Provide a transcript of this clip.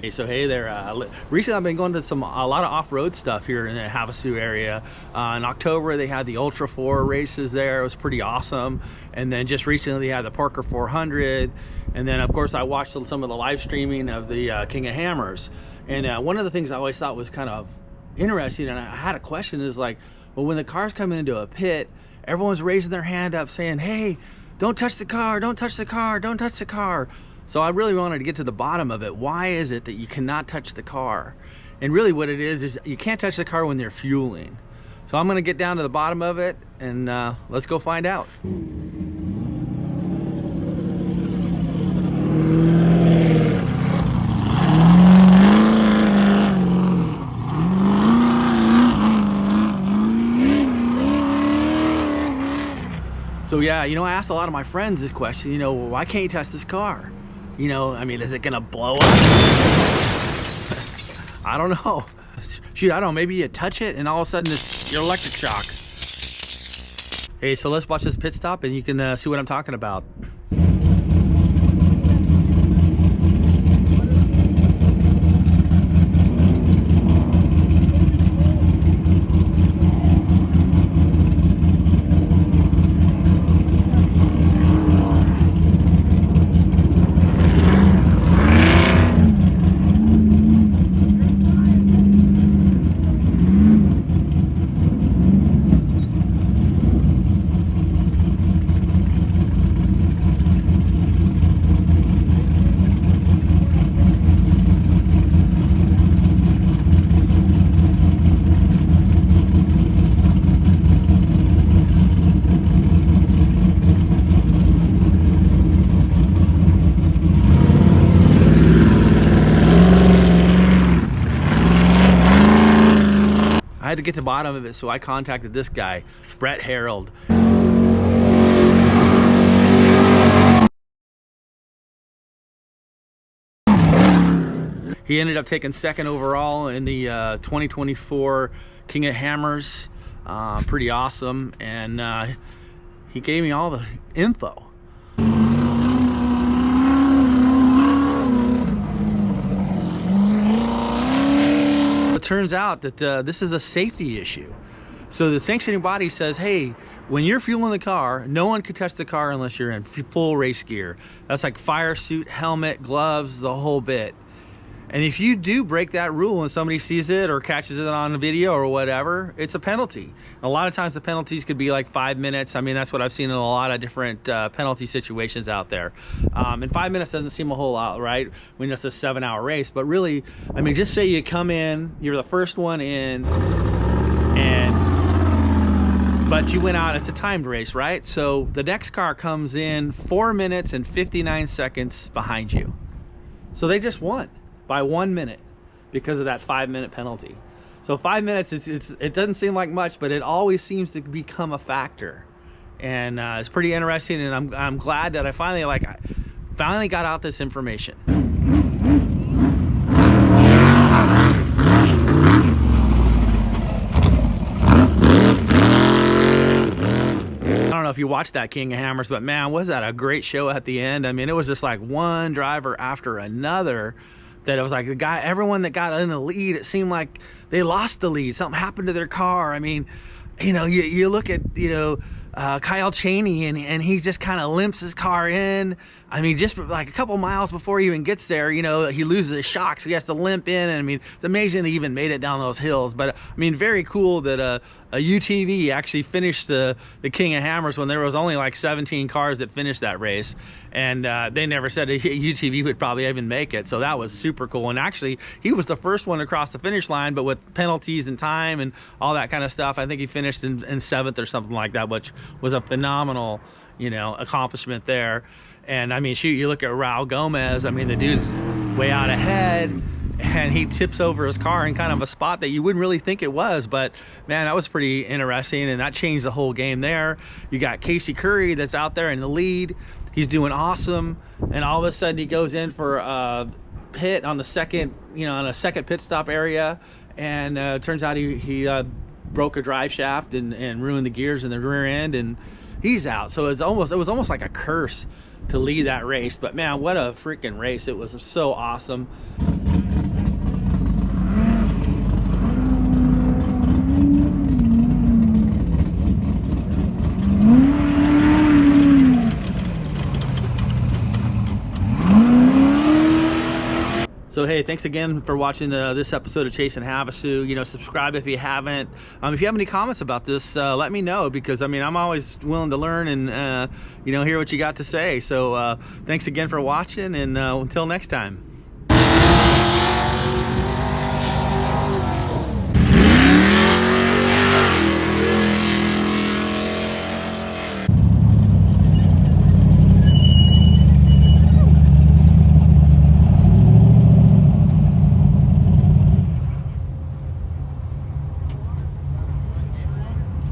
Hey, so hey there. Recently, I've been going to a lot of off-road stuff here in the Havasu area. In October, they had the Ultra 4 races there. It was pretty awesome. And then just recently, they had the Parker 400. And then, of course, I watched some of the live streaming of the King of Hammers. And one of the things I always thought was kind of interesting, and I had a question, is like, well, when the cars come into a pit, everyone's raising their hand up saying, hey, don't touch the car, don't touch the car, don't touch the car. So I really wanted to get to the bottom of it. Why is it that you cannot touch the car? And really what it is you can't touch the car when they're fueling. So I'm gonna get down to the bottom of it, and let's go find out. So yeah, you know, I asked a lot of my friends this question, you know, why can't you touch this car? You know, I mean, is it gonna blow up? I don't know. Shoot, I don't know, maybe you touch it and all of a sudden it's your electric shock. Hey, so let's watch this pit stop and you can see what I'm talking about. I had to get to the bottom of it, so I contacted this guy, Brett Harold. He ended up taking second overall in the 2024 King of Hammers. Pretty awesome, and he gave me all the info. It turns out that this is a safety issue. So the sanctioning body says, hey, when you're fueling the car, no one can touch the car unless you're in full race gear. That's like fire suit, helmet, gloves, the whole bit. And if you do break that rule and somebody sees it or catches it on a video or whatever, it's a penalty. A lot of times the penalties could be like 5 minutes. I mean, that's what I've seen in a lot of different penalty situations out there. And 5 minutes doesn't seem a whole lot, right? When it's a 7-hour race. But really, I mean, just say you come in, you're the first one in, but you went out, it's a timed race, right? So the next car comes in 4 minutes and 59 seconds behind you. So they just won by 1 minute because of that 5-minute penalty. So 5 minutes, it doesn't seem like much, but it always seems to become a factor. And it's pretty interesting, and I'm glad that I finally got out this information. I don't know if you watched that King of Hammers, but man, was that a great show at the end. I mean, it was just like one driver after another that it was like everyone that got in the lead, it seemed like they lost the lead. Something happened to their car. I mean, you know, you look at, you know, Kyle Cheney, and he just kind of limps his car in. I mean, just like a couple miles before he even gets there, you know, he loses his shock, so he has to limp in. And I mean, it's amazing he even made it down those hills. But I mean, very cool that a UTV actually finished the King of Hammers when there was only like 17 cars that finished that race. And they never said a UTV would probably even make it. So that was super cool. And actually, he was the first one to cross the finish line, but with penalties and time and all that kind of stuff, I think he finished in 7th or something like that, which was a phenomenal, you know, accomplishment there. And I mean, shoot, you look at Raul Gomez, I mean, the dude's way out ahead, and he tips over his car in kind of a spot that you wouldn't really think it was. But man, that was pretty interesting, and that changed the whole game there. You got Casey Curry that's out there in the lead. He's doing awesome, and all of a sudden he goes in for a pit on the second, you know, on a second pit stop area, and turns out he broke a drive shaft and ruined the gears in the rear end, and he's out. So it was almost like a curse to lead that race. But man, what a freaking race. It was so awesome. So hey, thanks again for watching this episode of Chasing Havasu. You know, subscribe if you haven't. If you have any comments about this, let me know, because I mean, I'm always willing to learn and you know, hear what you got to say. So thanks again for watching, and until next time.